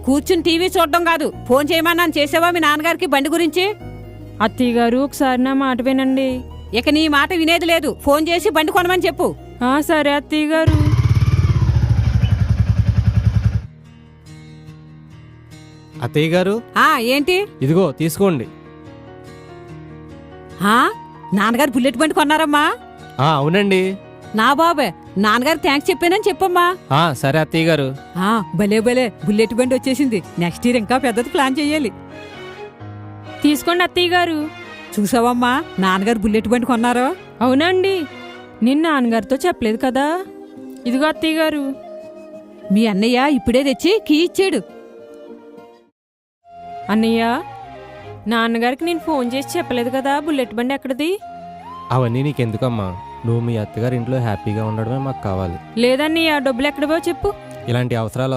కూర్చుని టీవీ చూడడం కాదు, ఫోన్ చేయమన్నాను, చేసావా మీ నాన్నగారికి బండి గురించి? అత్తయ్య గారు ఒకసారి నా మాట వినండి. ఇక నీ మాట వినేది లేదు. ఫోన్ చేసి బండి కొనమని చెప్పు. సరే అత్తయ్య గారు. అత్తయ్య గారు, ఏంటి? ఇదిగో తీసుకోండి. నాన్నగారు బుల్లెట్ బండి కొన్నారమ్మా? అవునండి. నా బాబే, నాన్నగారు థ్యాంక్స్ చెప్పానని చెప్పమ్మా. సరే అత్తయ్య గారు. భలే భలే, బుల్లెట్ బండి వచ్చేసింది. నెక్స్ట్ ఇయర్ ఇంకా పెద్దది ప్లాన్ చెయ్యాలి. తీసుకోండి అత్తయ్య గారు. చూసావమ్మా, నాన్నగారు బుల్లెట్ బండి కొన్నారో? అవునండి, నిన్న నాన్నగారితో చెప్పలేదు కదా. ఇదిగో అత్తయ్య గారు. మీ అన్నయ్య ఇప్పుడే తెచ్చి కీ ఇచ్చాడు. అన్నయ్య, నాన్నగారికి నేను ఫోన్ చేసి చెప్పలేదు కదా బుల్లెట్ బండి ఎక్కడిది. అవన్నీ నీకెందుకమ్మా, నువ్వు మీ అత్తగారి ఇంట్లో హ్యాపీగా ఉండడమే మాకు కావాలి. లేదన్నయ్య, డబ్బులు ఎక్కడవో చెప్పు. ఇలాంటి అవసరాలు